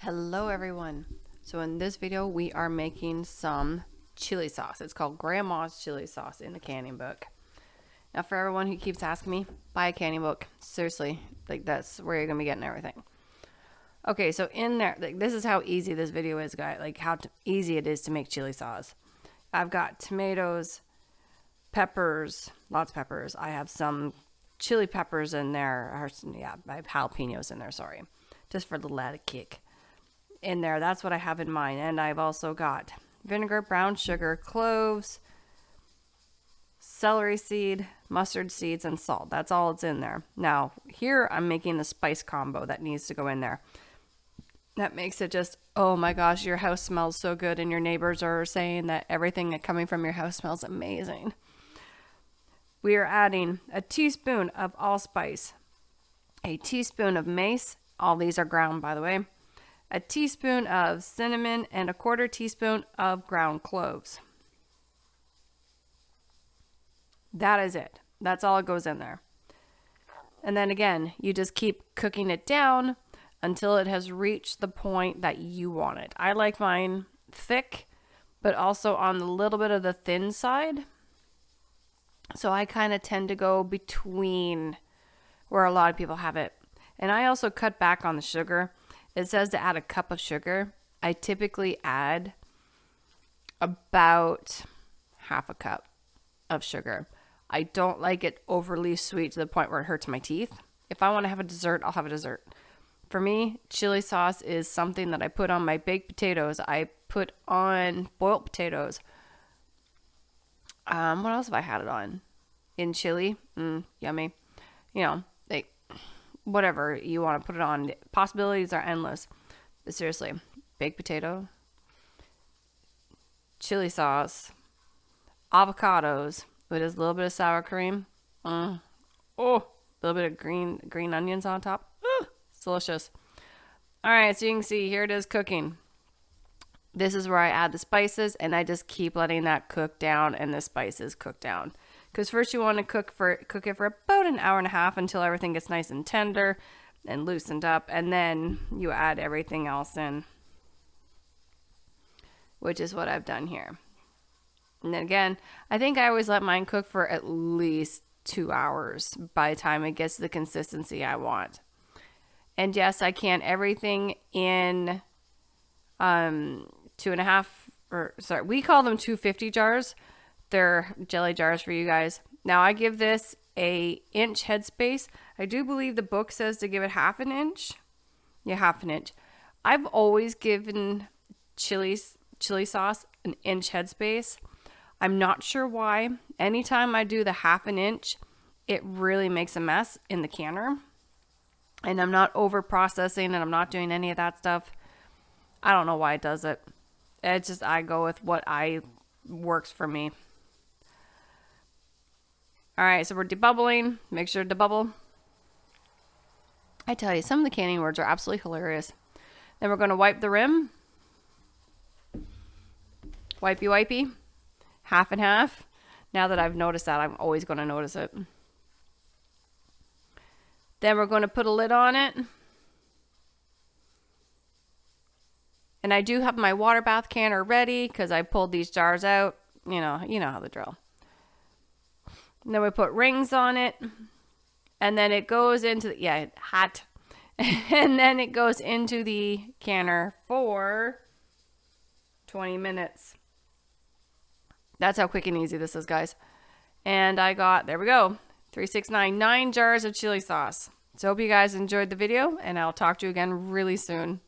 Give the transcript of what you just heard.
Hello everyone. So in this video we are making some chili sauce. It's called Grandma's chili sauce in the canning book. Now for everyone who keeps asking me, buy a canning book. Seriously, like that's where you're gonna be getting everything. Okay, so in there, like this is how easy this video is, guys. Like how easy it is to make chili sauce. I've got tomatoes, peppers, lots of peppers. I have some chili peppers in there. I have jalapenos in there. Sorry, just for the added kick. In there, that's what I have in mine. And I've also got vinegar, brown sugar, cloves, celery seed, mustard seeds, and salt. That's all it's in there. Now here I'm making the spice combo that needs to go in there. That makes it just, oh my gosh, your house smells so good, and your neighbors are saying that everything coming from your house smells amazing. We are adding a teaspoon of allspice, a teaspoon of mace, all these are ground by the way, a teaspoon of cinnamon, and a quarter teaspoon of ground cloves. That is it. That's all it goes in there. And then again, you just keep cooking it down until it has reached the point that you want it. I like mine thick, but also on the little bit of the thin side. So I kind of tend to go between where a lot of people have it. And I also cut back on the sugar. It says to add a cup of sugar. I typically add about half a cup of sugar. I don't like it overly sweet to the point where it hurts my teeth. If I want to have a dessert, I'll have a dessert. For me, chili sauce is something that I put on my baked potatoes. I put on boiled potatoes. What else have I had it on? In chili. Yummy. You know, like whatever you want to put it on. Possibilities are endless. But seriously, baked potato, chili sauce, avocados with just a little bit of sour cream. A little bit of green onions on top. It's delicious. All right, so you can see here it is cooking. This is where I add the spices, and I just keep letting that cook down and the spices cook down. Because first you want to cook it for about an hour and a half until everything gets nice and tender and loosened up, and then you add everything else in, which is what I've done here. And then again, I think I always let mine cook for at least 2 hours by the time it gets to the consistency I want. And yes, I can everything in 2.5, we call them 250 jars. They're jelly jars for you guys. Now I give this a inch headspace. I do believe the book says to give it half an inch. Yeah, half an inch. I've always given chili sauce an inch headspace. I'm not sure why. Anytime I do the half an inch, it really makes a mess in the canner. And I'm not over processing, and I'm not doing any of that stuff. I don't know why it does it. It's just I go with what works for me. All right, so we're debubbling. Make sure to bubble. I tell you, some of the canning words are absolutely hilarious. Then we're going to wipe the rim. Wipey, wipey. Half and half. Now that I've noticed that, I'm always going to notice it. Then we're going to put a lid on it. And I do have my water bath canner ready because I pulled these jars out. You know how the drill. And then we put rings on it. And then it goes into hot. And then it goes into the canner for 20 minutes. That's how quick and easy this is, guys. And I got, there we go, 9 jars of chili sauce. So hope you guys enjoyed the video, and I'll talk to you again really soon.